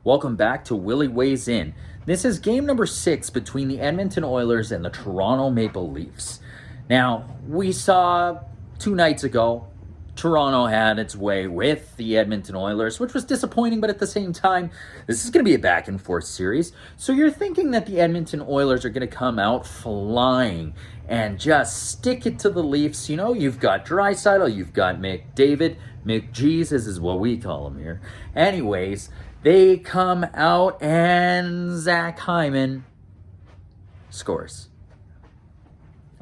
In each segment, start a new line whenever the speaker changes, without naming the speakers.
Welcome back to Willy Weighs In. This is game number 6 between the Edmonton Oilers and the Toronto Maple Leafs. Now, we saw 2 nights ago, Toronto had its way with the Edmonton Oilers, which was disappointing, but at the same time, this is going to be a back and forth series. So you're thinking that the Edmonton Oilers are going to come out flying and just stick it to the Leafs. You know, you've got Draisaitl, you've got McDavid, McJesus is what we call him here. Anyways, they come out and Zach Hyman scores.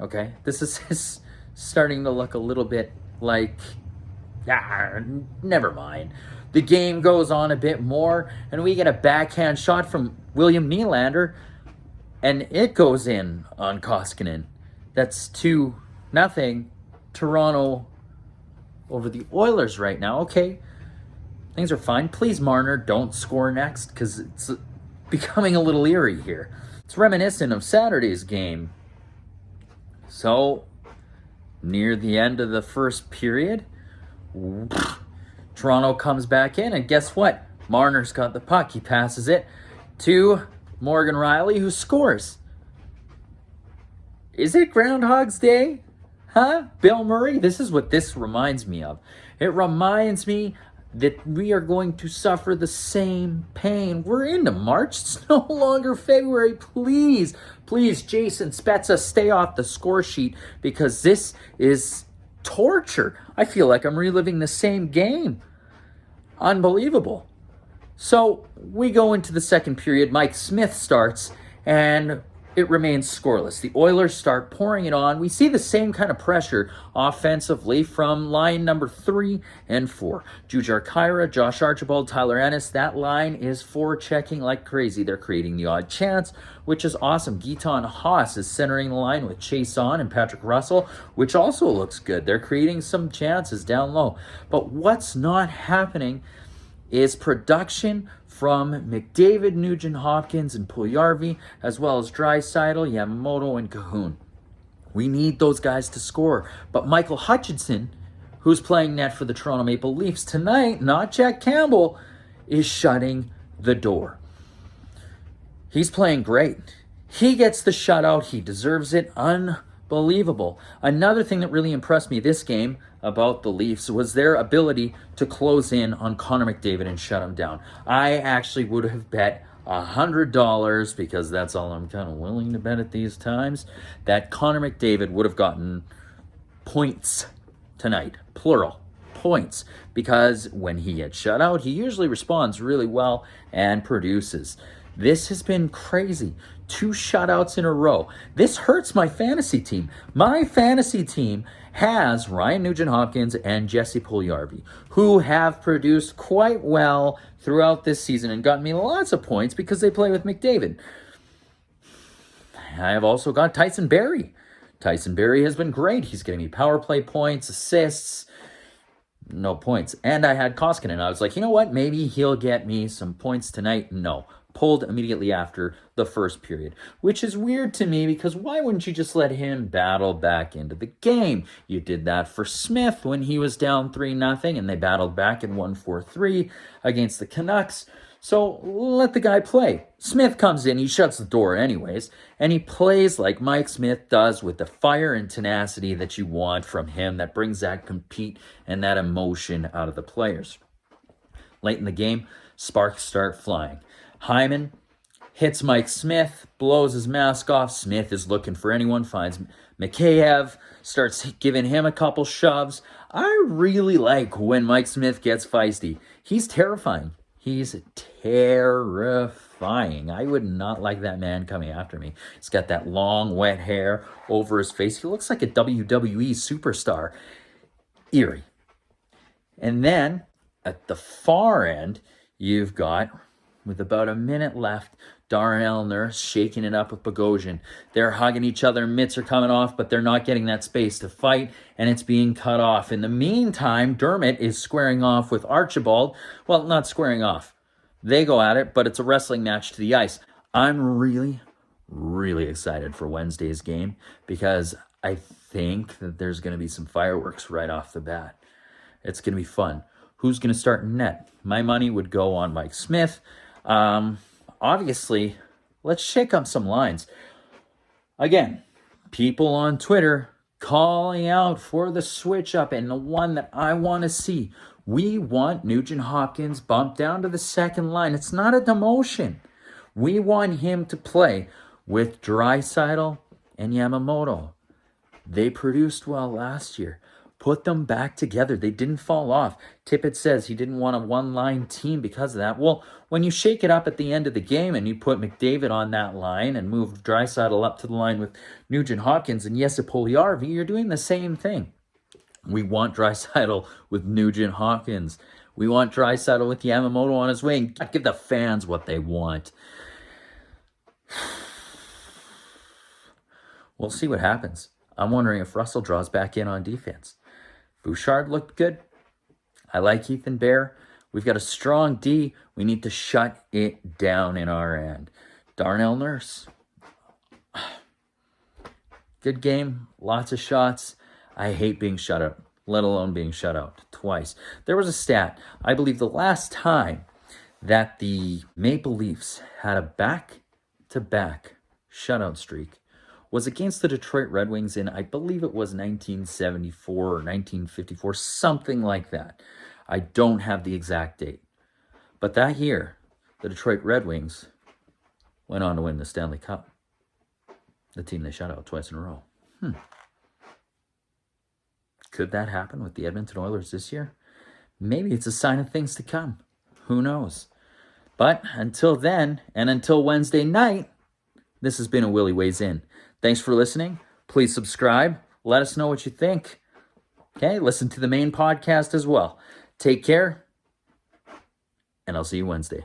Okay, this is starting to look a little bit like, never mind. The game goes on a bit more, and we get a backhand shot from William Nylander, and it goes in on Koskinen. That's 2-0 Toronto over the Oilers right now. Okay, things are fine. Please, Marner, don't score next, because it's becoming a little eerie here. It's reminiscent of Saturday's game. So, near the end of the first period, Toronto comes back in, and guess what? Marner's got the puck. He passes it to Morgan Rielly, who scores. Is it Groundhog's Day? Huh? Bill Murray? This is what this reminds me of. It reminds me that we are going to suffer the same pain. We're into March. It's no longer February. Please, Jason Spezza, stay off the score sheet, because this is torture. I feel like I'm reliving the same game. Unbelievable. So we go into the second period. Mike Smith starts, and it remains scoreless. The Oilers start pouring it on. We see the same kind of pressure offensively from line number 3 and 4. Jujhar Khaira, Josh Archibald, Tyler Ennis. That line is forechecking like crazy. They're creating the odd chance, which is awesome. Giton Haas is centering the line with Chase On and Patrick Russell, which also looks good. They're creating some chances down low. But what's not happening is production from McDavid, Nugent-Hopkins, and Puljujarvi, as well as Draisaitl, Yamamoto, and Cahoon. We need those guys to score. But Michael Hutchinson, who's playing net for the Toronto Maple Leafs tonight, not Jack Campbell, is shutting the door. He's playing great. He gets the shutout. He deserves it. Unbelievable. Another thing that really impressed me this game about the Leafs was their ability to close in on Connor McDavid and shut him down. I actually would have bet $100, because that's all I'm kind of willing to bet at these times, that Connor McDavid would have gotten points tonight, plural, points, because when he gets shut out, he usually responds really well and produces. This has been crazy. 2 shutouts in a row. This hurts my fantasy team. My fantasy team has Ryan Nugent-Hopkins and Jesse Puljujarvi, who have produced quite well throughout this season and gotten me lots of points because they play with McDavid. I have also got Tyson Barrie. Tyson Barrie has been great. He's getting me power play points, assists, no points. And I had Koskinen. I was like, you know what? Maybe he'll get me some points tonight. No. Pulled immediately after the first period, which is weird to me, because why wouldn't you just let him battle back into the game? You did that for Smith when he was down 3-0 and they battled back and won 4-3 against the Canucks. So let the guy play. Smith comes in, he shuts the door anyways, and he plays like Mike Smith does, with the fire and tenacity that you want from him, that brings that compete and that emotion out of the players. Late in the game, sparks start flying. Hyman hits Mike Smith, blows his mask off. Smith is looking for anyone, finds Mikheyev, starts giving him a couple shoves. I really like when Mike Smith gets feisty. He's terrifying. He's terrifying. I would not like that man coming after me. He's got that long, wet hair over his face. He looks like a WWE superstar. Eerie. And then, at the far end, you've got, with about a minute left, Darnell Nurse shaking it up with Bogosian. They're hugging each other. Mitts are coming off, but they're not getting that space to fight, and it's being cut off. In the meantime, Dermott is squaring off with Archibald. Well, not squaring off. They go at it, but it's a wrestling match to the ice. I'm really excited for Wednesday's game, because I think that there's going to be some fireworks right off the bat. It's going to be fun. Who's going to start in net? My money would go on Mike Smith. Obviously, let's shake up some lines. Again, people on Twitter calling out for the switch up, and the one that I want to see, we want Nugent Hopkins bumped down to the second line. It's not a demotion. We want him to play with Draisaitl and Yamamoto. They produced well last year. Put them back together. They didn't fall off. Tippett says he didn't want a one-line team because of that. Well, when you shake it up at the end of the game and you put McDavid on that line and move Draisaitl up to the line with Nugent Hopkins and Jesse Puljujärvi, you're doing the same thing. We want Draisaitl with Nugent Hopkins. We want Draisaitl with Yamamoto on his wing. Give the fans what they want. We'll see what happens. I'm wondering if Russell draws back in on defense. Bouchard looked good. I like Ethan Bear. We've got a strong D. We need to shut it down in our end. Darnell Nurse. Good game. Lots of shots. I hate being shut out, let alone being shut out twice. There was a stat. I believe the last time that the Maple Leafs had a back-to-back shutout streak was against the Detroit Red Wings in, I believe it was 1974 or 1954, something like that. I don't have the exact date. But that year, the Detroit Red Wings went on to win the Stanley Cup. The team they shut out twice in a row. Could that happen with the Edmonton Oilers this year? Maybe it's a sign of things to come. Who knows? But until then, and until Wednesday night, this has been a Willy Weighs In. Thanks for listening. Please subscribe. Let us know what you think. Okay, listen to the main podcast as well. Take care, and I'll see you Wednesday.